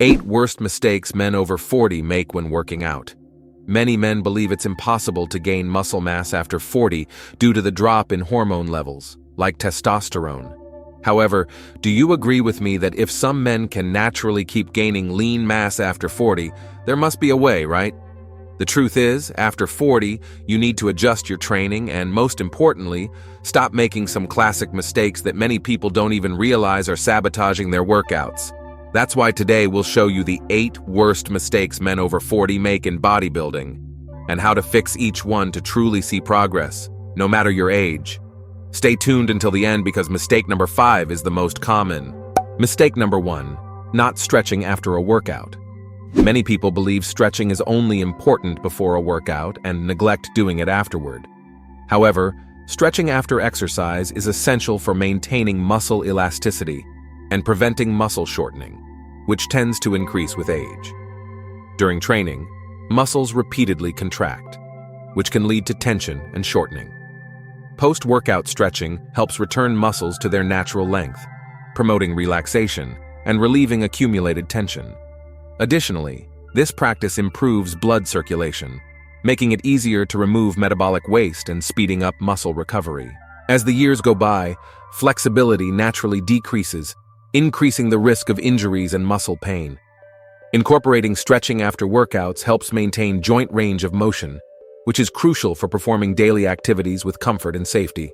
8 worst mistakes men over 40 make when working out. Many men believe it's impossible to gain muscle mass after 40 due to the drop in hormone levels, like testosterone. However, do you agree with me that if some men can naturally keep gaining lean mass after 40, there must be a way, right? The truth is, after 40, you need to adjust your training and, most importantly, stop making some classic mistakes that many people don't even realize are sabotaging their workouts. That's why today we'll show you the 8 worst mistakes men over 40 make in bodybuilding, and how to fix each one to truly see progress, no matter your age. Stay tuned until the end because mistake number 5 is the most common. Mistake number 1, not stretching after a workout. Many people believe stretching is only important before a workout and neglect doing it afterward. However, stretching after exercise is essential for maintaining muscle elasticity and preventing muscle shortening, which tends to increase with age. During training, muscles repeatedly contract, which can lead to tension and shortening. Post-workout stretching helps return muscles to their natural length, promoting relaxation and relieving accumulated tension. Additionally, this practice improves blood circulation, making it easier to remove metabolic waste and speeding up muscle recovery. As the years go by, flexibility naturally decreases, increasing the risk of injuries and muscle pain. Incorporating stretching after workouts helps maintain joint range of motion, which is crucial for performing daily activities with comfort and safety.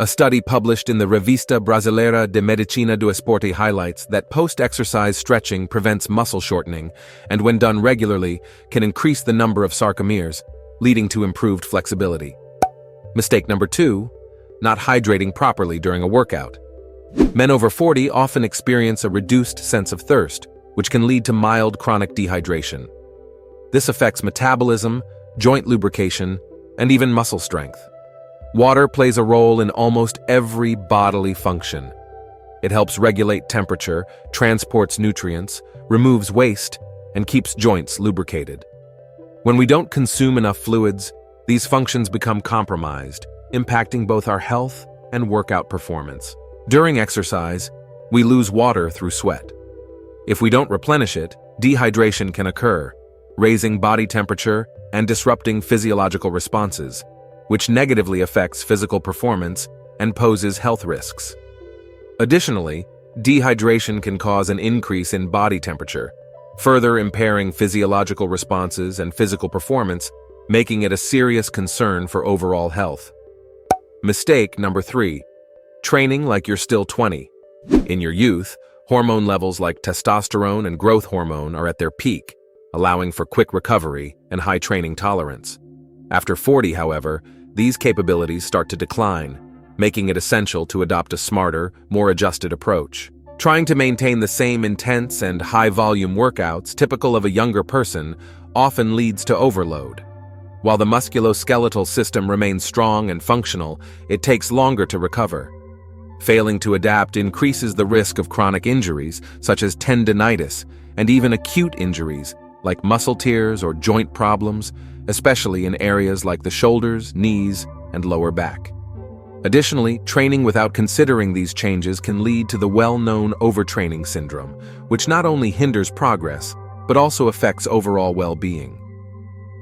A study published in the Revista Brasileira de Medicina do Esporte highlights that post-exercise stretching prevents muscle shortening and, when done regularly, can increase the number of sarcomeres, leading to improved flexibility. Mistake number 2, not hydrating properly during a workout. Men over 40 often experience a reduced sense of thirst, which can lead to mild chronic dehydration. This affects metabolism, joint lubrication, and even muscle strength. Water plays a role in almost every bodily function. It helps regulate temperature, transports nutrients, removes waste, and keeps joints lubricated. When we don't consume enough fluids, these functions become compromised, impacting both our health and workout performance. During exercise, we lose water through sweat. If we don't replenish it, dehydration can occur, raising body temperature and disrupting physiological responses, which negatively affects physical performance and poses health risks. Additionally, dehydration can cause an increase in body temperature, further impairing physiological responses and physical performance, making it a serious concern for overall health. Mistake number 3, training like you're still 20. In your youth, hormone levels like testosterone and growth hormone are at their peak, allowing for quick recovery and high training tolerance. After 40, however, these capabilities start to decline, making it essential to adopt a smarter, more adjusted approach. Trying to maintain the same intense and high-volume workouts typical of a younger person often leads to overload. While the musculoskeletal system remains strong and functional, it takes longer to recover. Failing to adapt increases the risk of chronic injuries, such as tendinitis, and even acute injuries, like muscle tears or joint problems, especially in areas like the shoulders, knees, and lower back. Additionally, training without considering these changes can lead to the well-known overtraining syndrome, which not only hinders progress, but also affects overall well-being.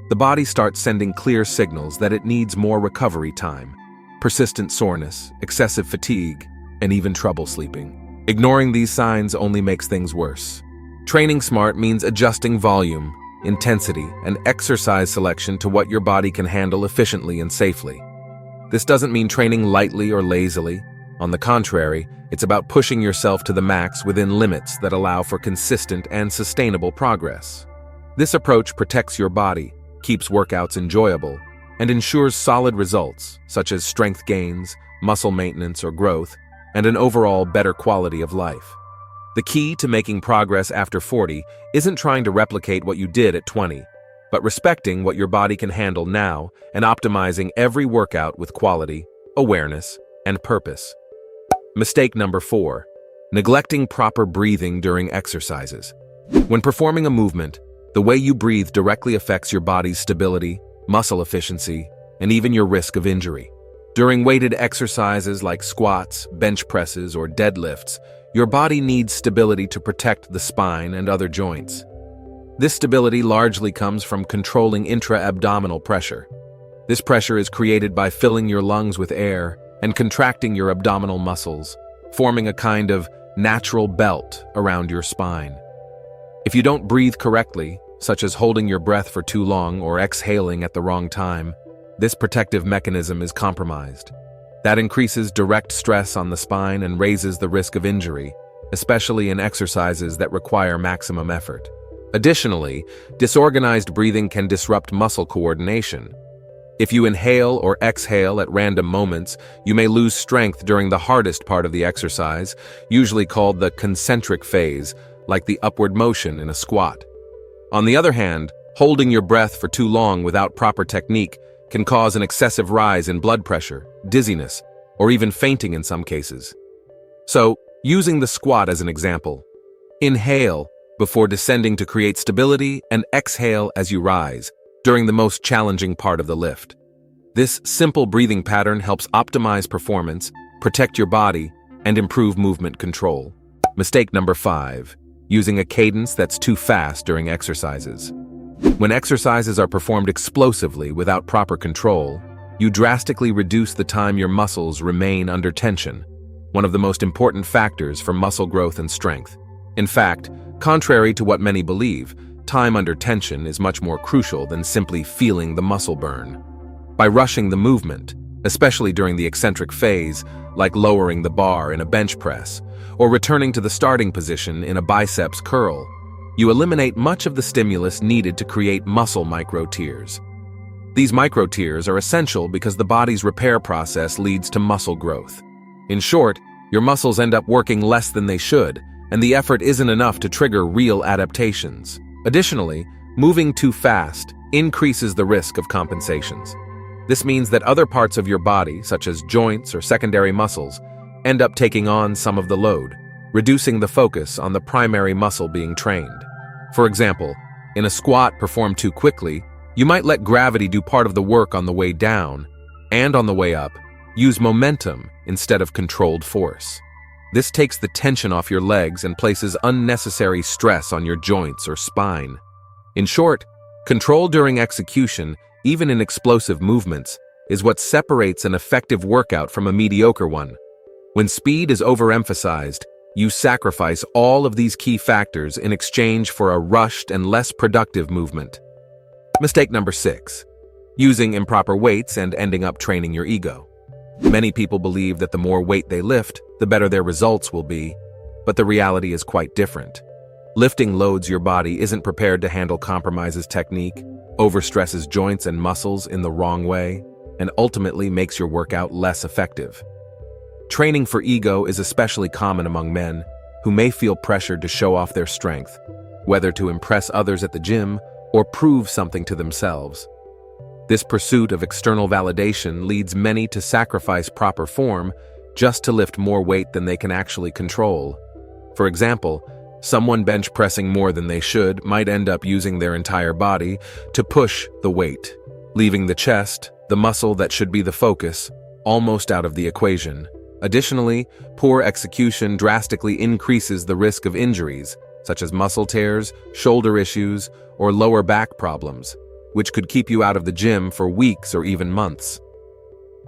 The body starts sending clear signals that it needs more recovery time, persistent soreness, excessive fatigue, and even trouble sleeping. Ignoring these signs only makes things worse. Training smart means adjusting volume, intensity, and exercise selection to what your body can handle efficiently and safely. This doesn't mean training lightly or lazily. On the contrary, it's about pushing yourself to the max within limits that allow for consistent and sustainable progress. This approach protects your body, keeps workouts enjoyable, and ensures solid results, such as strength gains, muscle maintenance or growth, and an overall better quality of life. The key to making progress after 40 isn't trying to replicate what you did at 20, but respecting what your body can handle now and optimizing every workout with quality, awareness, and purpose. Mistake number 4, neglecting proper breathing during exercises. When performing a movement, the way you breathe directly affects your body's stability, muscle efficiency, and even your risk of injury. During weighted exercises like squats, bench presses, or deadlifts, Your body needs stability to protect the spine and other joints. This stability largely comes from controlling intra-abdominal pressure. This pressure is created by filling your lungs with air and contracting your abdominal muscles, forming a kind of natural belt around your spine. If you don't breathe correctly, such as holding your breath for too long or exhaling at the wrong time, this protective mechanism is compromised. That increases direct stress on the spine and raises the risk of injury, especially in exercises that require maximum effort. Additionally, disorganized breathing can disrupt muscle coordination. If you inhale or exhale at random moments, you may lose strength during the hardest part of the exercise, usually called the concentric phase, like the upward motion in a squat. On the other hand, holding your breath for too long without proper technique can cause an excessive rise in blood pressure, dizziness, or even fainting in some cases. So, using the squat as an example, inhale before descending to create stability and exhale as you rise during the most challenging part of the lift. This simple breathing pattern helps optimize performance, protect your body, and improve movement control. Mistake number 5. Using a cadence that's too fast during exercises. When exercises are performed explosively without proper control, you drastically reduce the time your muscles remain under tension, one of the most important factors for muscle growth and strength. In fact, contrary to what many believe, time under tension is much more crucial than simply feeling the muscle burn. By rushing the movement, especially during the eccentric phase, like lowering the bar in a bench press, or returning to the starting position in a biceps curl, you eliminate much of the stimulus needed to create muscle micro-tears. These micro-tears are essential because the body's repair process leads to muscle growth. In short, your muscles end up working less than they should, and the effort isn't enough to trigger real adaptations. Additionally, moving too fast increases the risk of compensations. This means that other parts of your body, such as joints or secondary muscles, end up taking on some of the load, reducing the focus on the primary muscle being trained. For example, in a squat performed too quickly, you might let gravity do part of the work on the way down, and on the way up, use momentum instead of controlled force. This takes the tension off your legs and places unnecessary stress on your joints or spine. In short, control during execution, even in explosive movements, is what separates an effective workout from a mediocre one. When speed is overemphasized, you sacrifice all of these key factors in exchange for a rushed and less productive movement. Mistake number 6. Using improper weights and ending up training your ego. Many people believe that the more weight they lift, the better their results will be, but the reality is quite different. Lifting loads your body isn't prepared to handle compromises technique, overstresses joints and muscles in the wrong way, and ultimately makes your workout less effective. Training for ego is especially common among men, who may feel pressured to show off their strength, whether to impress others at the gym or prove something to themselves. This pursuit of external validation leads many to sacrifice proper form just to lift more weight than they can actually control. For example, someone bench pressing more than they should might end up using their entire body to push the weight, leaving the chest, the muscle that should be the focus, almost out of the equation. Additionally, poor execution drastically increases the risk of injuries, such as muscle tears, shoulder issues, or lower back problems, which could keep you out of the gym for weeks or even months.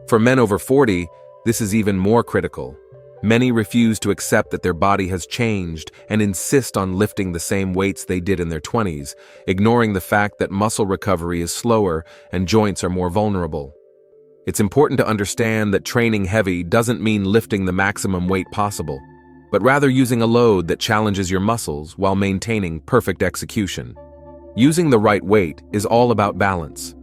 For men over 40, this is even more critical. Many refuse to accept that their body has changed and insist on lifting the same weights they did in their 20s, ignoring the fact that muscle recovery is slower and joints are more vulnerable. It's important to understand that training heavy doesn't mean lifting the maximum weight possible, but rather using a load that challenges your muscles while maintaining perfect execution. Using the right weight is all about balance.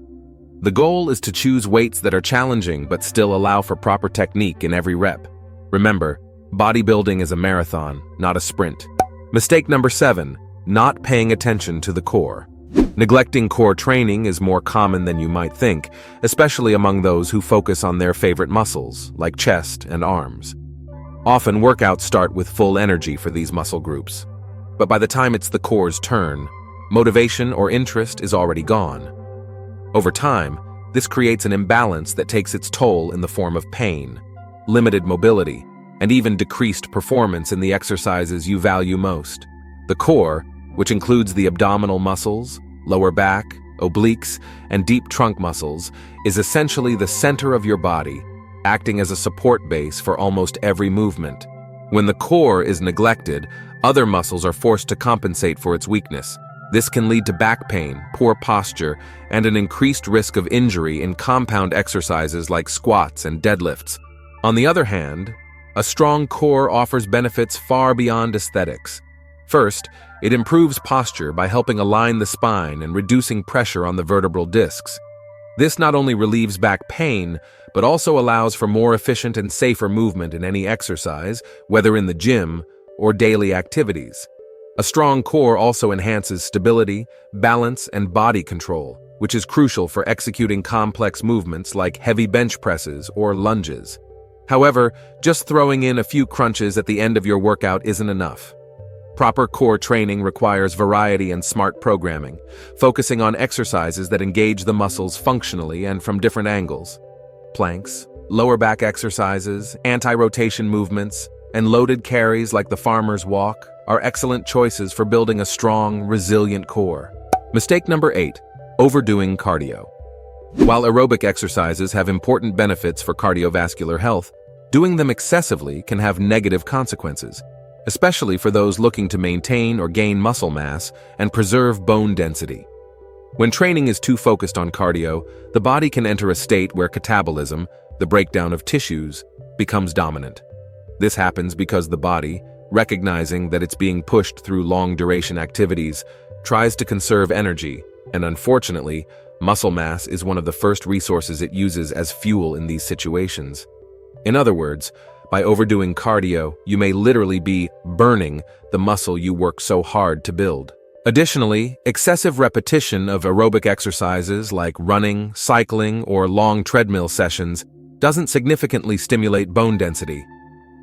The goal is to choose weights that are challenging but still allow for proper technique in every rep. Remember, bodybuilding is a marathon, not a sprint. Mistake number 7, not paying attention to the core. Neglecting core training is more common than you might think, especially among those who focus on their favorite muscles, like chest and arms. Often workouts start with full energy for these muscle groups, but by the time it's the core's turn, motivation or interest is already gone. Over time, this creates an imbalance that takes its toll in the form of pain, limited mobility, and even decreased performance in the exercises you value most. The core, which includes the abdominal muscles, lower back, obliques, and deep trunk muscles, is essentially the center of your body, acting as a support base for almost every movement. When the core is neglected, other muscles are forced to compensate for its weakness. This can lead to back pain, poor posture, and an increased risk of injury in compound exercises like squats and deadlifts. On the other hand, a strong core offers benefits far beyond aesthetics. First, it improves posture by helping align the spine and reducing pressure on the vertebral discs. This not only relieves back pain, but also allows for more efficient and safer movement in any exercise, whether in the gym or daily activities. A strong core also enhances stability, balance, and body control, which is crucial for executing complex movements like heavy bench presses or lunges. However, just throwing in a few crunches at the end of your workout isn't enough. Proper core training requires variety and smart programming, focusing on exercises that engage the muscles functionally and from different angles. Planks, lower back exercises, anti-rotation movements, and loaded carries like the farmer's walk are excellent choices for building a strong, resilient core. Mistake number 8, overdoing cardio. While aerobic exercises have important benefits for cardiovascular health, doing them excessively can have negative consequences, especially for those looking to maintain or gain muscle mass and preserve bone density. When training is too focused on cardio, the body can enter a state where catabolism, the breakdown of tissues, becomes dominant. This happens because the body, recognizing that it's being pushed through long-duration activities, tries to conserve energy, and unfortunately, muscle mass is one of the first resources it uses as fuel in these situations. In other words, by overdoing cardio, you may literally be burning the muscle you work so hard to build. Additionally, excessive repetition of aerobic exercises like running, cycling, or long treadmill sessions doesn't significantly stimulate bone density.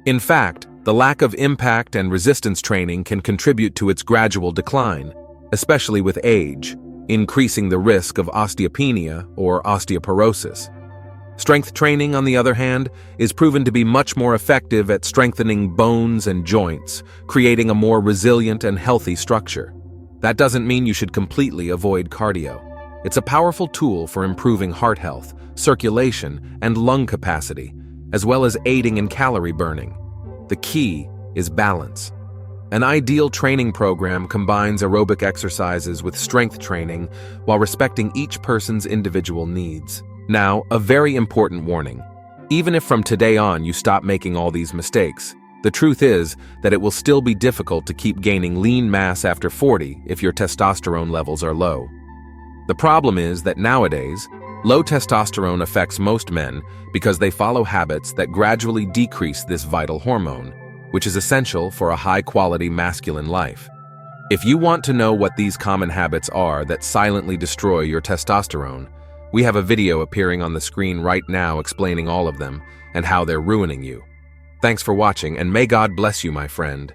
In fact, the lack of impact and resistance training can contribute to its gradual decline, especially with age, increasing the risk of osteopenia or osteoporosis. Strength training, on the other hand, is proven to be much more effective at strengthening bones and joints, creating a more resilient and healthy structure. That doesn't mean you should completely avoid cardio. It's a powerful tool for improving heart health, circulation, and lung capacity, as well as aiding in calorie burning. The key is balance. An ideal training program combines aerobic exercises with strength training while respecting each person's individual needs. Now, a very important warning. Even if from today on you stop making all these mistakes, the truth is that it will still be difficult to keep gaining lean mass after 40 if your testosterone levels are low. The problem is that nowadays, low testosterone affects most men because they follow habits that gradually decrease this vital hormone, which is essential for a high-quality masculine life. If you want to know what these common habits are that silently destroy your testosterone, we have a video appearing on the screen right now explaining all of them and how they're ruining you. Thanks for watching, and may God bless you, my friend.